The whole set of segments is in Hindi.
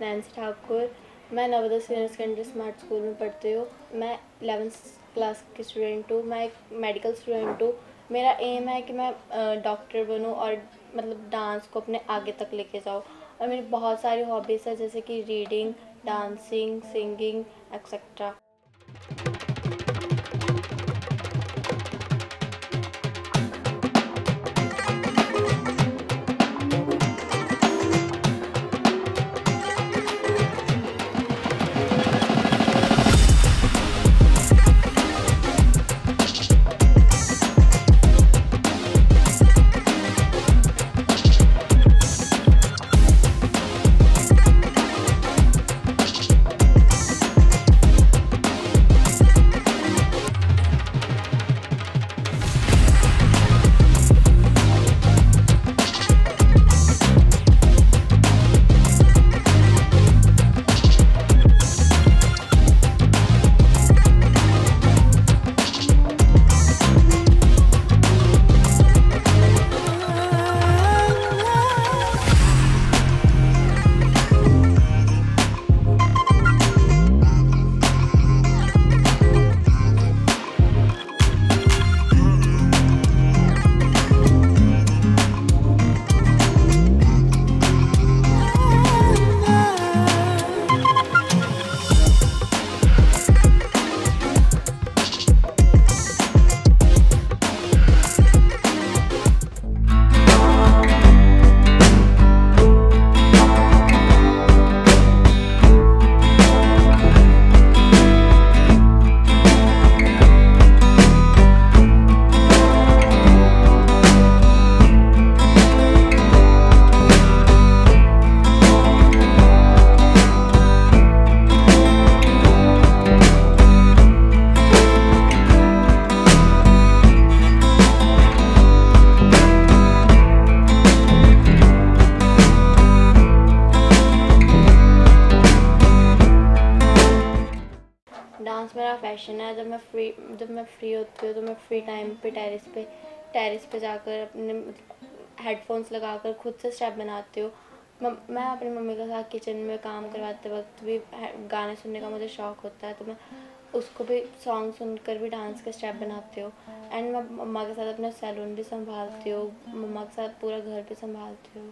नैन्सी ठाकुर। मैं Navodaya senior secondary smart school में पढ़ती हूँ। मैं 11th क्लास की स्टूडेंट हूँ। मैं एक मेडिकल स्टूडेंट हूँ। मेरा एम है कि मैं डॉक्टर बनूँ और मतलब डांस को अपने आगे तक लेके जाऊँ। और मेरी बहुत सारी हॉबीज़ है जैसे कि reading, dancing, singing etcetera. Dance मेरा पैशन है। जब मैं फ्री होती हूँ तो मैं फ्री टाइम पे टेरेस पे जाकर अपने हेडफोन्स लगाकर खुद से स्टेप बनाती हूँ। मैं अपनी मम्मी के साथ किचन में काम करवाते वक्त भी गाने सुनने का मुझे शौक़ होता है, तो मैं उसको भी सॉन्ग सुनकर भी डांस के स्टेप बनाती हूँ। एंड मैं मम्मा के साथ अपना सैलून भी संभालती हूँ, मम्मा के साथ पूरा घर भी संभालती हूँ।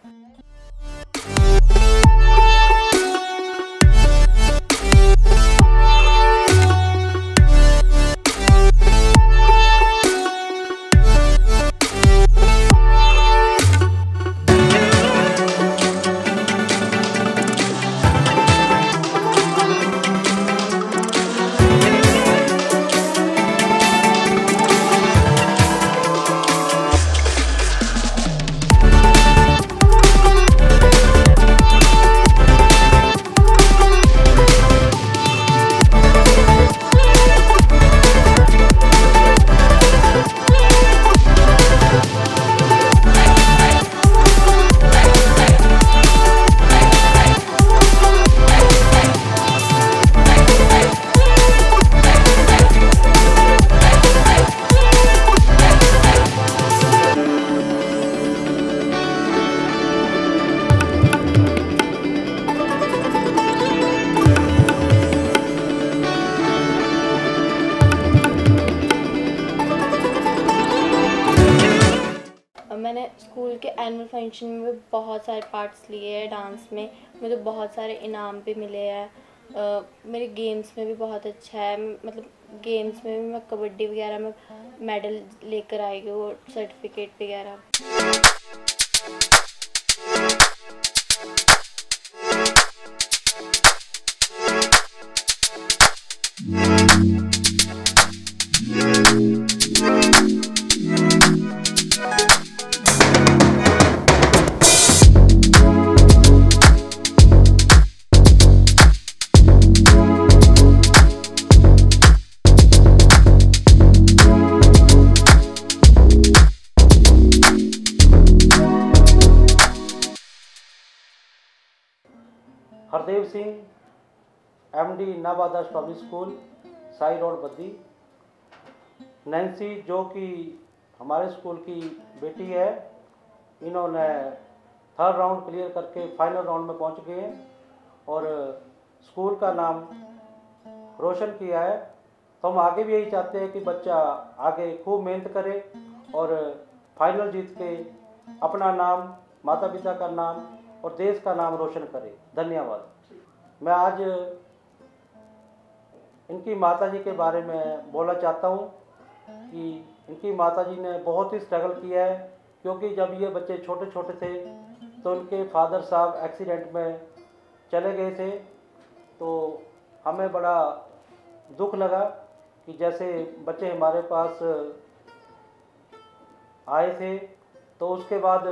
मैंने स्कूल के एनुअल फंक्शन में भी बहुत सारे पार्ट्स लिए हैं डांस में। मुझे बहुत सारे इनाम भी मिले हैं। मेरे गेम्स में भी बहुत अच्छा है, मतलब गेम्स में भी मैं कबड्डी वगैरह में मेडल लेकर आई हूँ, सर्टिफिकेट वगैरह। Hardev Singh, MD Nav Adarsh public school, Sai road Baddi. Nancy जो कि हमारे स्कूल की बेटी है, इन्होंने 3rd राउंड क्लियर करके फाइनल राउंड में पहुंच गए हैं और स्कूल का नाम रोशन किया है। तो हम आगे भी यही चाहते हैं कि बच्चा आगे खूब मेहनत करे और फाइनल जीत के अपना नाम, माता पिता का नाम और देश का नाम रोशन करे। धन्यवाद। मैं आज इनकी माताजी के बारे में बोलना चाहता हूँ कि इनकी माताजी ने बहुत ही स्ट्रगल किया है, क्योंकि जब ये बच्चे छोटे छोटे थे तो उनके फादर साहब एक्सीडेंट में चले गए थे। तो हमें बड़ा दुख लगा कि जैसे बच्चे हमारे पास आए थे तो उसके बाद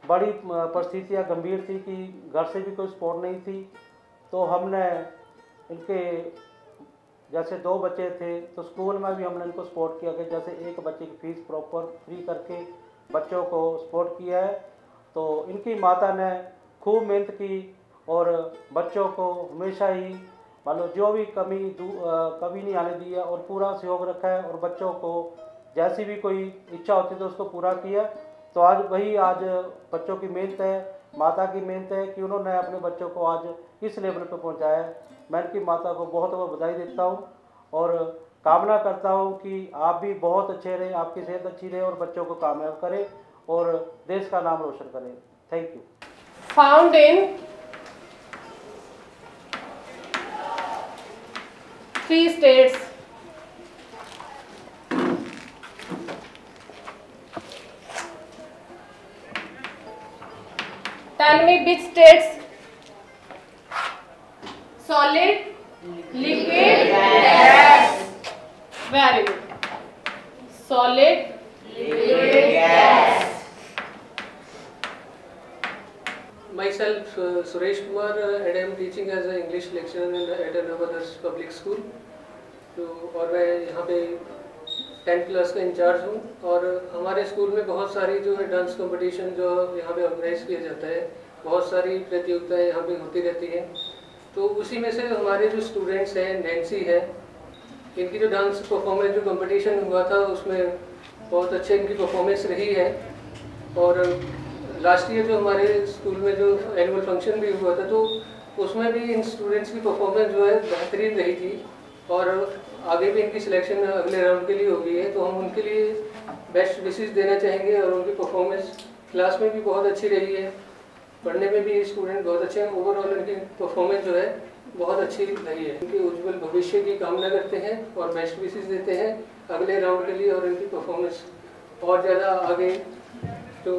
बड़ी परिस्थितियाँ गंभीर थी कि घर से भी कोई सपोर्ट नहीं थी। तो हमने इनके जैसे 2 बच्चे थे तो स्कूल में भी हमने इनको सपोर्ट किया कि जैसे एक बच्चे की फ़ीस प्रॉपर फ्री करके बच्चों को सपोर्ट किया है। तो इनकी माता ने खूब मेहनत की और बच्चों को हमेशा ही मान लो जो भी कभी नहीं आने दिया और पूरा सहयोग रखा है और बच्चों को जैसी भी कोई इच्छा होती है तो उसको पूरा किया। तो आज बच्चों की मेहनत है, माता की मेहनत है कि उन्होंने अपने बच्चों को आज इस लेवल पर पहुंचाया है। मैं इनकी माता को बहुत बहुत बधाई देता हूं और कामना करता हूं कि आप भी बहुत अच्छे रहें, आपकी सेहत अच्छी रहे और बच्चों को कामयाब करें और देश का नाम रोशन करें। Thank you. Found in 3 states. Tell me which states? Solid, liquid, gas. Very good. Solid, liquid, gas. Myself, Suresh Kumar, and I am teaching as an English lecturer at Navadas Public School. तो और मैं यहाँ पे 10th क्लास का इंचार्ज हूँ और हमारे स्कूल में बहुत सारी जो है डांस कंपटीशन जो यहाँ पे ऑर्गेनाइज किया जाता है, बहुत सारी प्रतियोगिताएं यहाँ पे होती रहती हैं। तो उसी में से हमारे जो स्टूडेंट्स हैं, नैन्सी है, इनकी जो डांस परफॉर्मेंस जो कंपटीशन हुआ था उसमें बहुत अच्छे इनकी परफॉर्मेंस रही है। और लास्ट ईयर जो हमारे स्कूल में जो एनुअल फंक्शन भी हुआ था तो उसमें भी इन स्टूडेंट्स की परफॉर्मेंस जो है बेहतरीन रही थी और आगे भी इनकी सिलेक्शन अगले राउंड के लिए हो गई है। तो हम उनके लिए बेस्ट विशेस देना चाहेंगे और उनकी परफॉर्मेंस क्लास में भी बहुत अच्छी रही है, पढ़ने में भी स्टूडेंट बहुत अच्छे हैं। ओवरऑल इनकी परफॉर्मेंस जो है बहुत अच्छी रही है। इनके उज्जवल भविष्य की कामना करते हैं और बेस्ट विशेस देते हैं अगले राउंड के लिए और इनकी परफॉर्मेंस और ज़्यादा आगे तो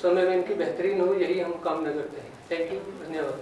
समय में इनकी बेहतरीन हो, यही हम कामना करते हैं। थैंक यू, धन्यवाद।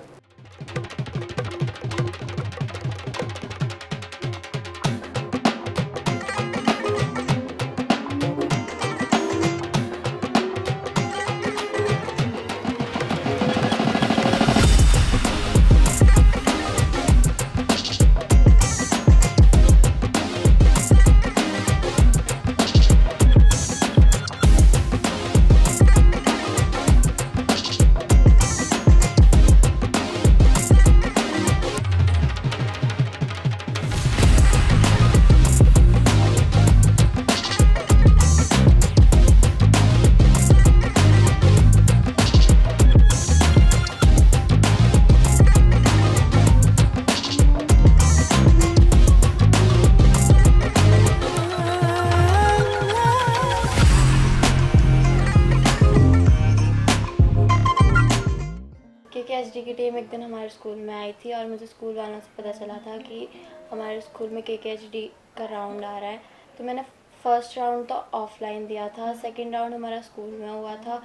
KKHD की टीम एक दिन हमारे स्कूल में आई थी और मुझे स्कूल वालों से पता चला था कि हमारे स्कूल में KKHD का राउंड आ रहा है। तो मैंने फर्स्ट राउंड तो ऑफलाइन दिया था, सेकंड राउंड हमारा स्कूल में हुआ था,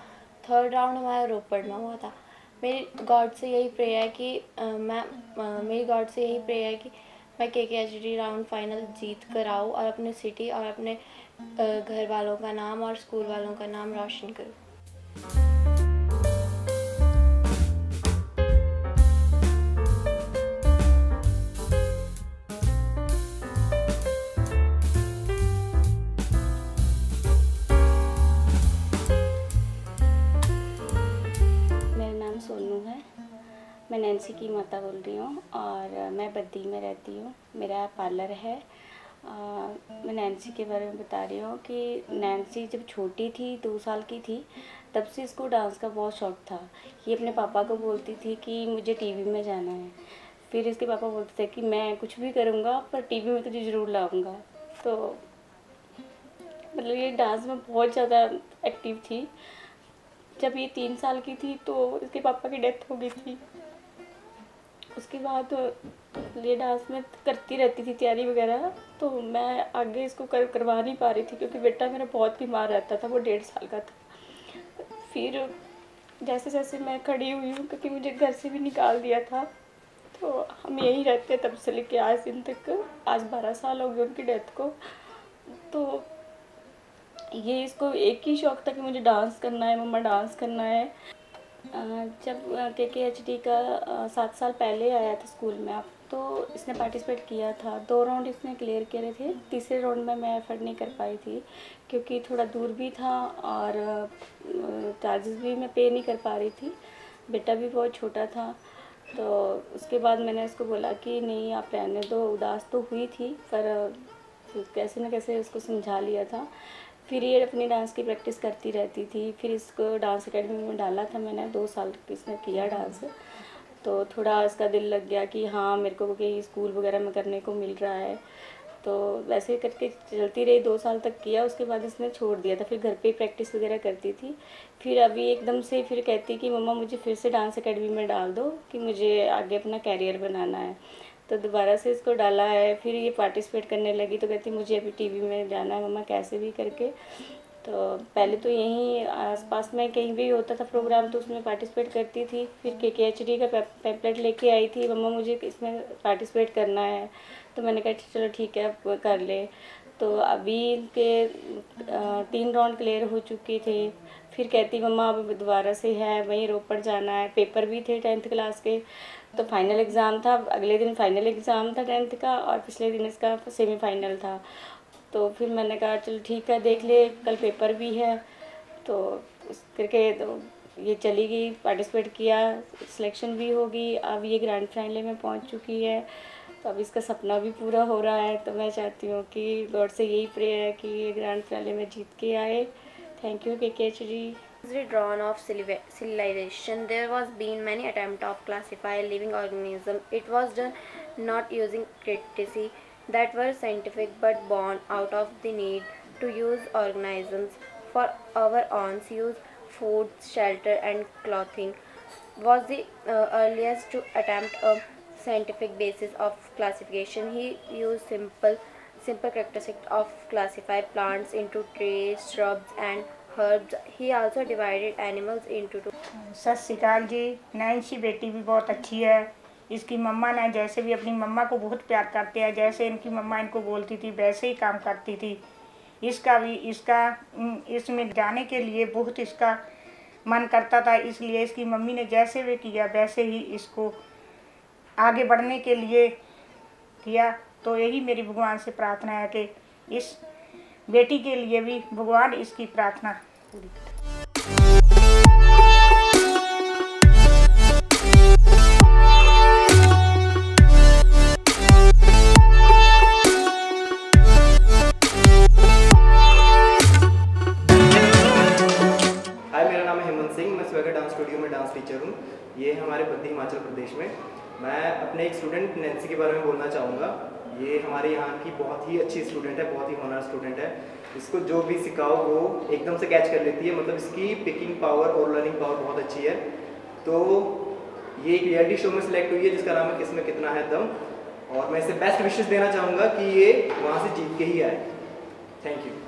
थर्ड राउंड हमारा रोपड़ में हुआ था। मेरी गॉड से यही प्रेयर है कि मैं KKHD राउंड फाइनल जीत कर आऊँ और अपने सिटी और अपने घर वालों का नाम और स्कूल वालों का नाम रोशन करूँ। मैं नैन्सी की माता बोल रही हूँ और मैं बद्दी में रहती हूँ। मेरा पार्लर है। मैं नैन्सी के बारे में बता रही हूँ कि नैन्सी जब छोटी थी, 2 साल की थी, तब से इसको डांस का बहुत शौक़ था। ये अपने पापा को बोलती थी कि मुझे टीवी में जाना है। फिर इसके पापा बोलते थे कि मैं कुछ भी करूँगा पर टीवी में तुझे ज़रूर लाऊँगा। तो मतलब ये डांस में बहुत ज़्यादा एक्टिव थी। जब ये 3 साल की थी तो इसके पापा की डेथ हो गई थी। उसके बाद ये डांस में करती रहती थी तैयारी वगैरह, तो मैं आगे इसको करवा नहीं पा रही थी क्योंकि बेटा मेरा बहुत बीमार रहता था, वो 1.5 साल का था। फिर जैसे जैसे मैं खड़ी हुई हूँ, क्योंकि मुझे घर से भी निकाल दिया था, तो हम यहीं रहते तब से लेके आज दिन तक। आज 12 साल हो गए उनकी डेथ को। तो ये इसको एक ही शौक़ था कि मुझे डांस करना है, मम्मा डांस करना है। जब KKHD का 7 साल पहले आया था स्कूल में, अब तो इसने पार्टिसिपेट किया था। 2 राउंड इसने क्लियर करे थे। तीसरे राउंड में मैं एफर्ट नहीं कर पाई थी क्योंकि थोड़ा दूर भी था और चार्जेस भी मैं पे नहीं कर पा रही थी। बेटा भी बहुत छोटा था। तो उसके बाद मैंने इसको बोला कि नहीं आप रहने दो। उदास तो हुई थी पर कैसे न कैसे उसको समझा लिया था। फिर ये अपनी डांस की प्रैक्टिस करती रहती थी। फिर इसको डांस एकेडमी में डाला था मैंने। 2 साल तक इसने किया डांस। तो थोड़ा इसका दिल लग गया कि हाँ मेरे को कहीं स्कूल वगैरह में करने को मिल रहा है। तो वैसे करके चलती रही, 2 साल तक किया। उसके बाद इसने छोड़ दिया था। फिर घर पे प्रैक्टिस वगैरह करती थी। फिर अभी एकदम से फिर कहती कि मम्मा मुझे फिर से डांस एकेडमी में डाल दो कि मुझे आगे अपना कैरियर बनाना है। तो दोबारा से इसको डाला है। फिर ये पार्टिसिपेट करने लगी तो कहती मुझे अभी टीवी में जाना है मम्मा कैसे भी करके। तो पहले तो यहीं आसपास में कहीं भी होता था प्रोग्राम तो उसमें पार्टिसिपेट करती थी। फिर KKHD का पैम्पलेट लेके आई थी, मम्मा मुझे इसमें पार्टिसिपेट करना है। तो मैंने कहा चलो ठीक है अब कर ले। तो अभी इनके 3 राउंड क्लियर हो चुके थे। फिर कहती मम्मा अब दोबारा से है, वहीं रोपड़ जाना है। पेपर भी थे 10th क्लास के। तो फाइनल एग्ज़ाम था। अगले दिन फाइनल एग्ज़ाम था 10th का और पिछले दिन इसका सेमीफाइनल था। तो फिर मैंने कहा चलो ठीक है देख ले, कल पेपर भी है। तो उस करके तो ये चली गई, पार्टिसिपेट किया, सिलेक्शन भी हो गई। अब ये ग्रैंड फाइनल में पहुंच चुकी है। तो अब इसका सपना भी पूरा हो रहा है। तो मैं चाहती हूँ कि गॉड से यही प्रेयर है कि ये ग्रैंड फाइनल में जीत के आए। Thank you KKHD. Drawn of civilization, there was been many attempt of classify living organism. It was done not using criteria that were scientific but born out of the need to use organisms for our own use. Food, shelter and clothing was the earliest to attempt a scientific basis of classification. He used simple characteristics of classify plants into trees, shrubs and herbs. He also divided animals into two. सत श्री अकाल जी। नैन्सी बेटी भी बहुत अच्छी है। इसकी मम्मा ने जैसे भी अपनी मम्मा को बहुत प्यार करते हैं, जैसे इनकी मम्मा इनको बोलती थी वैसे ही काम करती थी। इसका भी इसमें जाने के लिए बहुत इसका मन करता था, इसलिए इसकी मम्मी ने जैसे भी किया वैसे ही इसको आगे बढ़ने के लिए किया। तो यही मेरी भगवान से प्रार्थना है कि इस बेटी के लिए भी भगवान इसकी प्रार्थना पूरी करे। मेरा नाम है हेमंत सिंह। मैं स्वेगर डांस स्टूडियो में डांस टीचर हूँ। ये हमारे बद्दी हिमाचल प्रदेश में। मैं अपने एक स्टूडेंट नैन्सी के बारे में बोलना चाहूँगा। ये हमारे यहाँ की बहुत ही अच्छी स्टूडेंट है, बहुत ही होनहार स्टूडेंट है। इसको जो भी सिखाओ वो एकदम से कैच कर लेती है। मतलब इसकी पिकिंग पावर और लर्निंग पावर बहुत अच्छी है। तो ये एक रियलिटी शो में सिलेक्ट हुई है जिसका नाम है किसमें कितना है दम। और मैं इसे बेस्ट विशेस देना चाहूँगा कि ये वहाँ से जीत के ही आए। Thank you.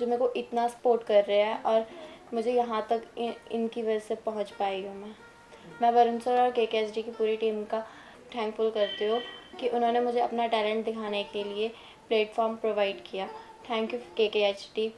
जो मेरे को इतना सपोर्ट कर रहे हैं और मुझे यहाँ तक इनकी वजह से पहुँच पाई हूँ मैं वरुण सर और KKHD की पूरी टीम का थैंकफुल करती हूँ कि उन्होंने मुझे अपना टैलेंट दिखाने के लिए प्लेटफॉर्म प्रोवाइड किया। Thank you KKHD।